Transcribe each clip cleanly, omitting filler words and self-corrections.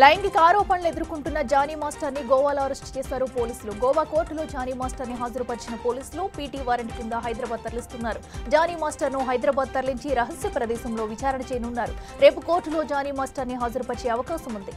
లైంగిక ఆరోపణలు ఎదుర్కొంటున్న జానీ మాస్టర్ ని గోవాలో అరెస్ట్ చేశారు పోలీసులు. గోవా కోర్టులో జానీ మాస్టర్ ని హాజరుపరిచిన పోలీసులు పీటీ వారెంట్ కింద హైదరాబాద్ తరలిస్తున్నారు. జానీ మాస్టర్ ను హైదరాబాద్ తరలించి రహస్య ప్రదేశంలో విచారణ చేయనున్నారు. రేపు కోర్టులో జానీ మాస్టర్ ని హాజరుపరిచే అవకాశం ఉంది.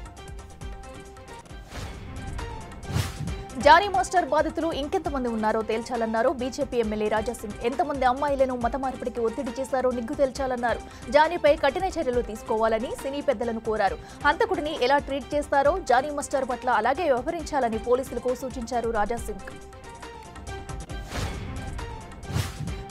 జానీ మాస్టర్ బాధితులు ఇంకెంతమంది ఉన్నారో తేల్చాలన్నారు బీజేపీ ఎమ్మెల్యే రాజాసింగ్. ఎంతమంది అమ్మాయిలను మత మార్పిడికి ఒత్తిడి చేశారో నిగ్గు తేల్చాలన్నారు. జానీపై కఠిన చర్యలు తీసుకోవాలని సినీ పెద్దలను కోరారు. హంతకుడిని ఎలా ట్రీట్ చేస్తారో జానీ మాస్టర్ పట్ల అలాగే వ్యవహరించాలని పోలీసులకు సూచించారు రాజాసింగ్.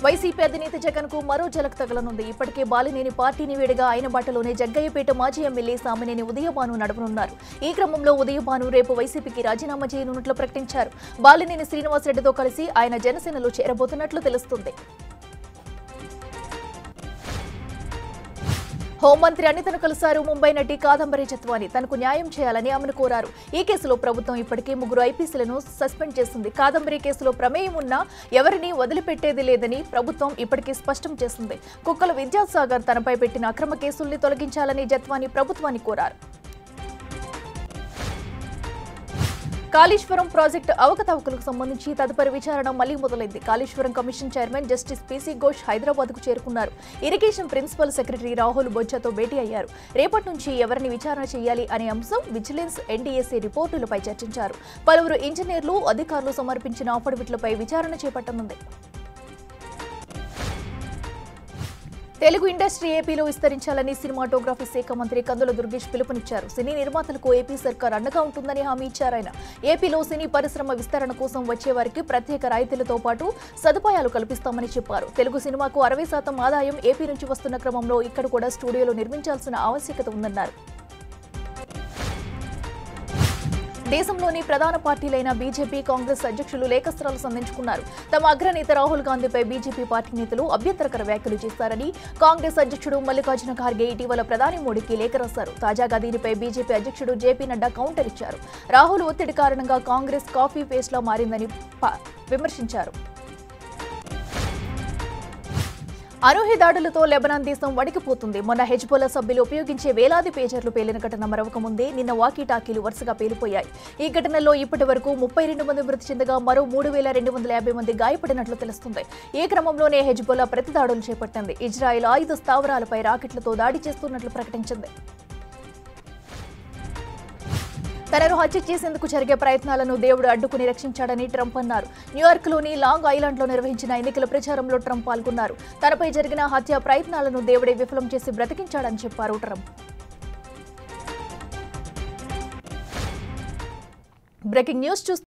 వైసీపీ అధినేత జగన్ కు మరో ఝలక్ తగలనుంది. ఇప్పటికే బాలినేని పార్టీని వీడగా ఆయన బాటలోనే జగ్గయ్యపేట మాజీ ఎమ్మెల్యే సామినేని ఉదయభాను నడపనున్నారు. ఈ క్రమంలో ఉదయభాను రేపు వైసీపీకి రాజీనామా చేయనున్నట్లు ప్రకటించారు. బాలినేని శ్రీనివాసరెడ్డితో కలిసి ఆయన జనసేనలో చేరబోతున్నట్లు తెలుస్తుంది. హోంమంత్రి అనితను కలిశారు ముంబై నటి కాదంబరి జత్వాని. తనకు న్యాయం చేయాలని ఆమెను కోరారు. ఈ కేసులో ప్రభుత్వం ఇప్పటికే 3 ఐపీసీలను సస్పెండ్ చేసింది. కాదంబరి కేసులో ప్రమేయం ఉన్నా ఎవరిని వదిలిపెట్టేది లేదని ప్రభుత్వం ఇప్పటికే స్పష్టం చేసింది. కుక్కల విద్యాసాగర్ తనపై పెట్టిన అక్రమ కేసుల్ని తొలగించాలని జత్వాని ప్రభుత్వాన్ని కోరారు. కాళేశ్వరం ప్రాజెక్టు అవకతవకలకు సంబంధించి తదుపరి విచారణ మళ్లీ మొదలైంది. Kaleshwaram commission chairman justice PC Ghosh Hyderabad కు చేరుకున్నారు. ఇరిగేషన్ ప్రిన్సిపల్ సెక్రటరీ రాహుల్ బొజ్జాతో భేటీ అయ్యారు. రేపటి నుంచి ఎవరిని విచారణ చేయాలి అనే అంశం, విజిలెన్స్, ఎన్డీఏసీ రిపోర్టులపై చర్చించారు. పలువురు ఇంజనీర్లు, అధికారులు సమర్పించిన అఫిడవిట్లపై విచారణ చేపట్టనుంది. తెలుగు ఇండస్ట్రీ ఏపీలో విస్తరించాలని సినిమాటోగ్రఫీ శాఖ మంత్రి కందుల దుర్గేష్ పిలుపునిచ్చారు. సినీ నిర్మాతలకు ఏపీ సర్కార్ అండగా ఉంటుందని హామీ ఇచ్చారాయన. ఏపీలో సినీ పరిశ్రమ విస్తరణ కోసం వచ్చేవారికి ప్రత్యేక రాయితీలతో పాటు సదుపాయాలు కల్పిస్తామని చెప్పారు. తెలుగు సినిమాకు 60% ఆదాయం ఏపీ నుంచి వస్తున్న క్రమంలో ఇక్కడ కూడా స్టూడియోలు నిర్మించాల్సిన ఆవశ్యకత ఉందన్నారు. దేశంలోని ప్రధాన పార్టీలైన బీజేపీ, కాంగ్రెస్ అధ్యక్షులు లేఖస్త్రాలు సంధించుకున్నారు. తమ అగ్రనేత రాహుల్ గాంధీపై బీజేపీ పార్టీ నేతలు అభ్యంతరకర వ్యాఖ్యలు చేశారని కాంగ్రెస్ అధ్యక్షుడు మల్లికార్జున ఖార్గే ఇటీవల ప్రధాని మోడీకి లేఖ రాశారు. తాజాగా దీనిపై బీజేపీ అధ్యక్షుడు జేపీ నడ్డా కౌంటర్ ఇచ్చారు. రాహుల్ ఒత్తిడి కారణంగా కాంగ్రెస్ కాపీ పేస్ట్ లా మారిందని విమర్శించారు. అనూహ్య దాడులతో లెబనాన్ దేశం వణికిపోతుంది. మొన్న హెజ్బొల్లా సభ్యులు ఉపయోగించే వేలాది పేజర్లు పేలిన ఘటన మరొక ముందే నిన్న వాకీటాకీలు వరుసగా పేలిపోయాయి. ఈ ఘటనలో ఇప్పటి వరకు 32 మంది మృతి చెందగా మరో 3250 మంది గాయపడినట్లు తెలుస్తుంది. ఈ క్రమంలోనే హెజ్బొల్లా ప్రతిదాడులు చేపట్టింది. ఇజ్రాయెల్ ఆయుధ స్థావరాలపై రాకెట్లతో దాడి చేస్తున్నట్లు ప్రకటించింది. తనను హత్య చేసేందుకు జరిగే ప్రయత్నాలను దేవుడు అడ్డుకుని రక్షించాడని ట్రంప్ అన్నారు. న్యూయార్క్లోని లాంగ్ ఐలాండ్లో నిర్వహించిన ఎన్నికల ప్రచారంలో ట్రంప్ పాల్గొన్నారు. తనపై జరిగిన హత్య ప్రయత్నాలను దేవుడే విఫలం చేసి బ్రతికించాడని చెప్పారు ట్రంప్. Breaking news